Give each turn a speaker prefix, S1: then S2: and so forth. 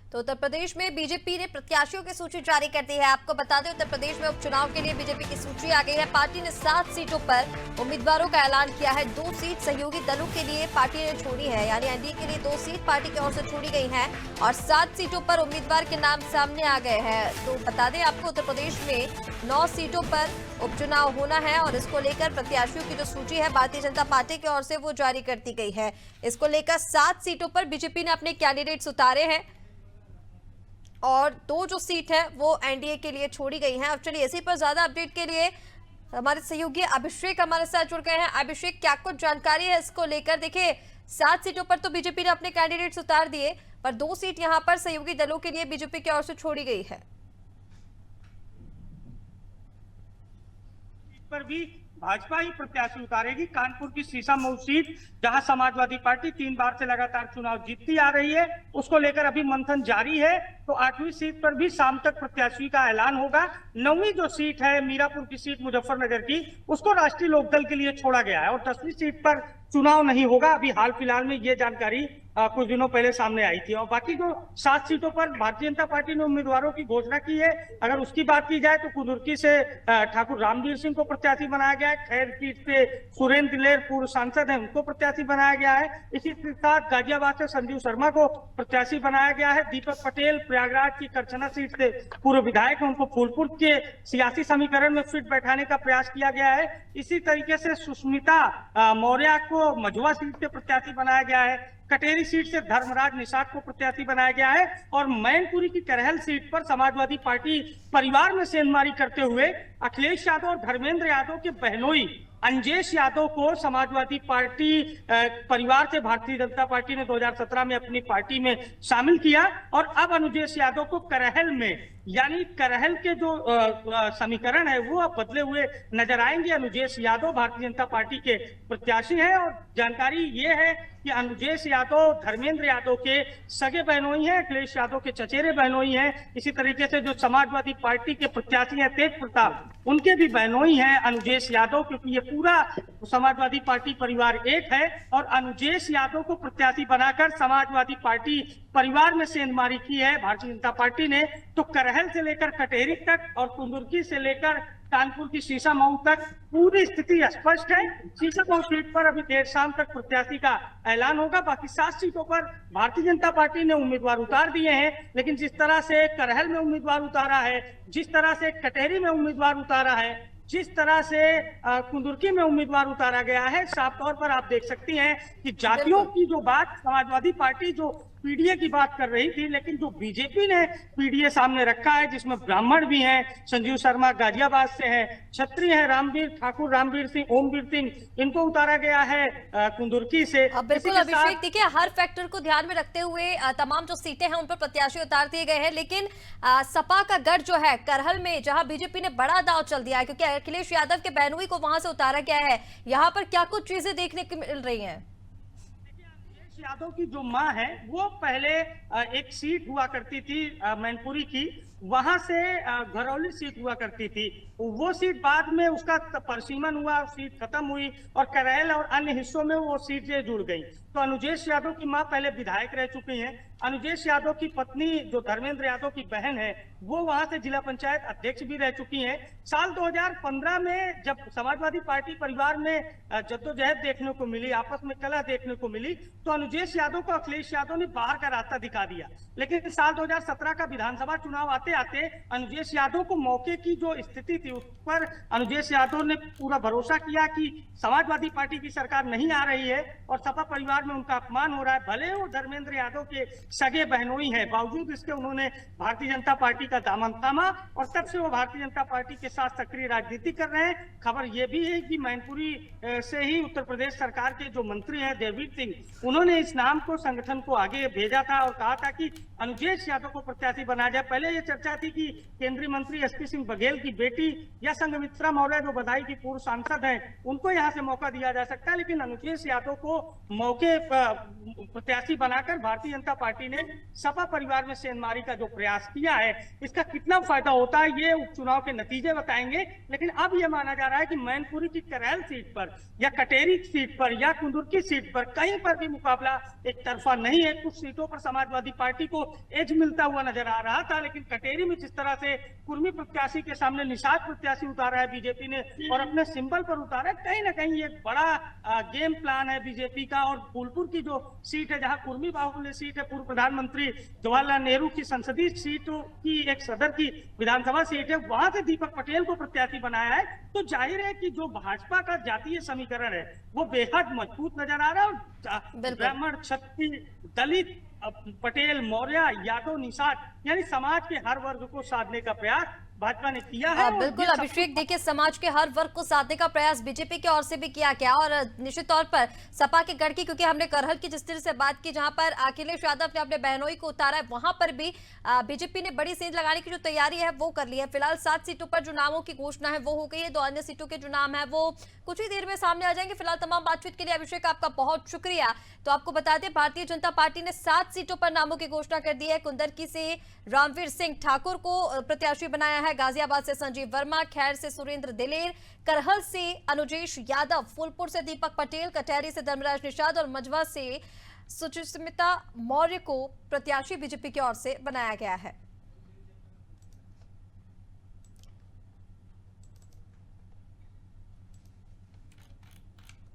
S1: तो उत्तर प्रदेश में बीजेपी ने प्रत्याशियों की सूची जारी कर दी है। आपको बता दें, उत्तर प्रदेश में उपचुनाव के लिए बीजेपी की सूची आ गई है। पार्टी ने 7 सीटों पर उम्मीदवारों का ऐलान किया है। 2 सीट सहयोगी दलों के लिए पार्टी ने छोड़ी है, यानी एनडीए के लिए 2 सीट पार्टी की ओर से छोड़ी गई है और 7 सीटों पर उम्मीदवार के नाम सामने आ गए हैं। तो बता दें आपको, उत्तर प्रदेश में 9 सीटों पर उपचुनाव होना है और इसको लेकर प्रत्याशियों की जो सूची है भारतीय जनता पार्टी की ओर से वो जारी कर दी गई है। इसको लेकर 7 सीटों पर बीजेपी ने अपने कैंडिडेट्स उतारे हैं और 2 जो सीट है वो एनडीए के लिए छोड़ी गई हैं। अब चलिए इसी पर ज्यादा अपडेट के लिए हमारे सहयोगी अभिषेक हमारे साथ जुड़ गए हैं। अभिषेक, क्या कुछ जानकारी है इसको लेकर? देखिए, 7 सीटों पर तो बीजेपी ने अपने कैंडिडेट्स उतार दिए, पर 2 सीट यहां पर सहयोगी दलों के लिए बीजेपी की ओर से छोड़ी गई है।
S2: पर भी भाजपा ही प्रत्याशी उतारेगी। कानपुर की शीशामऊ सीट, जहां समाजवादी पार्टी 3 बार से लगातार चुनाव जीतती आ रही है, उसको लेकर अभी मंथन जारी है। तो 8वीं सीट पर भी शाम तक प्रत्याशी का ऐलान होगा। 9वीं जो सीट है, मीरापुर की सीट मुजफ्फरनगर की, उसको राष्ट्रीय लोकदल के लिए छोड़ा गया है और 10वीं सीट पर चुनाव नहीं होगा। अभी हाल फिलहाल में ये जानकारी कुछ दिनों पहले सामने आई थी। और बाकी जो 7 सीटों पर भारतीय जनता पार्टी ने उम्मीदवारों की घोषणा की है, अगर उसकी बात की जाए तो कुंदुर्की से ठाकुर रामवीर सिंह को प्रत्याशी बनाया गया है। खैर सीट से सुरेंद्र दिलेर पूर्व सांसद हैं, उनको प्रत्याशी बनाया गया है। इसी के साथ गाजियाबाद से संजीव शर्मा को प्रत्याशी बनाया गया है। दीपक पटेल प्रयागराज की करछना सीट से पूर्व विधायक हैं, उनको फूलपुर के सियासी समीकरण में फिट बैठाने का प्रयास किया गया है। इसी तरीके से सुष्मिता मौर्य को मझुआ सीट से प्रत्याशी बनाया गया है। कटेरी सीट से धर्मराज निषाद को प्रत्याशी बनाया गया है और मैनपुरी की करहल सीट पर समाजवादी पार्टी परिवार में सेंधमारी करते हुए अखिलेश यादव और धर्मेंद्र यादव के बहनोई अंजेश यादव को समाजवादी पार्टी परिवार से भारतीय जनता पार्टी ने 2017 में अपनी पार्टी में शामिल किया और अब अनुजेश यादव को करहल में, यानी करहल के जो समीकरण है वो अब बदले हुए नजर आएंगे। अनुजेश यादव भारतीय जनता पार्टी के प्रत्याशी हैं और जानकारी ये है कि अनुजेश यादव धर्मेंद्र यादव के सगे बहनोई हैं, अखिलेश यादव के चचेरे बहनोई हैं। इसी तरीके से जो समाजवादी पार्टी के प्रत्याशी हैं तेज प्रताप, उनके भी बहनोई हैं अनुजेश यादव, क्योंकि ये पूरा समाजवादी पार्टी परिवार एक है। और अनुजेश यादव को प्रत्याशी बनाकर समाजवादी पार्टी परिवार में सेंधमारी की है भारतीय जनता पार्टी ने। तो करहल से लेकर कटेरी तक और कुंदुर्की से लेकर कानपुर की शीशामऊ तक पूरी स्थिति स्पष्ट है। शीशामऊ सीट पर अभी देर शाम तक प्रत्याशी का ऐलान होगा। बाकी 7 सीटों पर भारतीय जनता पार्टी ने उम्मीदवार उतार दिए हैं, लेकिन जिस तरह से करहल में उम्मीदवार उतारा है, जिस तरह से कटेरी में उम्मीदवार उतारा है, जिस तरह से कुंदुर्की में उम्मीदवार उतारा गया है, साफ तौर पर आप देख सकती हैं कि जातियों की जो बात समाजवादी पार्टी जो पीडीए की बात कर रही थी, लेकिन जो बीजेपी ने पीडीए सामने रखा है, जिसमें ब्राह्मण भी हैं, संजीव शर्मा गाजियाबाद से हैं, क्षत्रिय हैं रामवीर ठाकुर रामवीर सिंह ओमवीर सिंह, इनको उतारा गया है कुंदुर्की से।
S1: बिल्कुल अभिषेक, देखिए हर फैक्टर को ध्यान में रखते हुए तमाम जो सीटें हैं उन पर प्रत्याशी उतार दिए गए हैं, लेकिन सपा का गढ़ जो है करहल में, जहां बीजेपी ने बड़ा दांव चल दिया है क्योंकि अखिलेश यादव के बहनोई को वहां से उतारा गया है, यहाँ पर क्या कुछ चीजें देखने को मिल रही है?
S2: यादव की जो मां है वो पहले एक सीट हुआ करती थी मैनपुरी की, वहां से घरौली सीट हुआ करती थी। वो सीट बाद में उसका परिसीमन हुआ, सीट खत्म हुई और करैल और अन्य हिस्सों में वो सीट से जुड़ गई। तो अनुजेश यादव की मां पहले विधायक रह चुकी हैं। अनुजेश यादव की पत्नी जो धर्मेंद्र यादव की बहन है वो वहां से जिला पंचायत अध्यक्ष भी रह चुकी हैं। साल 2015 में जब समाजवादी पार्टी परिवार में जद्दोजहद देखने को मिली, आपस में कलह देखने को मिली, तो अनुजेश यादव को अखिलेश यादव ने बाहर का रास्ता दिखा दिया। लेकिन साल 2017 का विधानसभा चुनाव आते आते अनुजेश यादव को मौके की जो स्थिति थी उस पर अनुजेश यादव ने पूरा भरोसा किया कि समाजवादी पार्टी की सरकार नहीं आ रही है और सपा परिवार में उनका अपमान हो रहा है। भले वो धर्मेंद्र यादव के सगे बहनोई हैं, बावजूद इसके उन्होंने भारतीय जनता पार्टी का दामन थामा और तब से वो भारतीय जनता पार्टी के साथ सक्रिय राजनीति कर रहे हैं। खबर ये भी है कि मैनपुरी से ही उत्तर प्रदेश सरकार के जो मंत्री हैं देववीर सिंह, उन्होंने इस नाम को संगठन को आगे भेजा था और कहा था कि अनुजेश यादव को प्रत्याशी बनाया जाए। पहले ये चर्चा थी कि केंद्रीय मंत्री एसपी सिंह बघेल की बेटी या संघमित्रा मौर्य जो बदायूं की पूर्व सांसद हैं, उनको यहाँ से मौका दिया जा सकता है, लेकिन अनुजेश यादव को मौके प्रत्याशी बनाकर भारतीय जनता पार्टी ने सपा परिवार में सेंधमारी का जो प्रयास किया है, इसका कितना फायदा होता है ये उपचुनाव के नतीजे बताएंगे। लेकिन अब ये माना जा रहा है कि मैनपुरी की करैल सीट पर या कटेरी सीट पर या कुंदुरकी सीट पर कहीं पर भी मुकाबला एक तरफा नहीं है। कुछ सीटों पर समाजवादी पार्टी को एज मिलता हुआ नजर आ रहा था, लेकिन कटेरी में जिस तरह से कुर्मी प्रत्याशी के सामने निषाद प्रत्याशी उतारा है बीजेपी ने और अपने सिंबल पर उतारा है, कहीं ना कहीं एक बड़ा गेम प्लान है बीजेपी का। और फूलपुर की जो सीट है, जहां कुर्मी बाहुल्य सीट है, पूर्व प्रधानमंत्री जवाहरलाल नेहरू की संसदीय सीट की एक सदर की विधानसभा सीट है, वहां से दीपक पटेल को प्रत्याशी बनाया है। तो जाहिर है कि जो भाजपा का जातीय समीकरण है वो बेहद मजबूत नजर आ रहा है। और ब्राह्मण, क्षत्रिय, दलित, पटेल, मौर्य, यादव, निषाद यानी समाज के हर वर्ग को साधने का प्रयास भाजपा ने किया है।
S1: बिल्कुल अभिषेक, देखिए समाज के हर वर्ग को साधने का प्रयास बीजेपी की ओर से भी किया गया और निश्चित तौर पर सपा के गढ़ की, क्योंकि हमने करहल की जिस तरह से बात की जहां पर अखिलेश यादव ने अपने बहनोई को उतारा है, वहां पर भी बीजेपी ने बड़ी सेंध लगाने की जो तैयारी है वो कर ली है। फिलहाल 7 सीटों पर जो नामों की घोषणा है वो हो गई है। 2 अन्य सीटों के जो नाम है वो कुछ ही देर में सामने आ जाएंगे। फिलहाल तमाम बातचीत के लिए अभिषेक आपका बहुत शुक्रिया। तो आपको बता दें, भारतीय जनता पार्टी ने 7 सीटों पर नामों की घोषणा कर दी है। कुंदरकी से रामवीर सिंह ठाकुर को प्रत्याशी बनाया है, गाजियाबाद से संजीव वर्मा, खैर से सुरेंद्र दिलेर, करहल से अनुजेश यादव, फूलपुर से दीपक पटेल, कटहरी से धर्मराज निषाद और मझवा से सुचिस्मिता मौर्य को प्रत्याशी बीजेपी की ओर से बनाया गया है।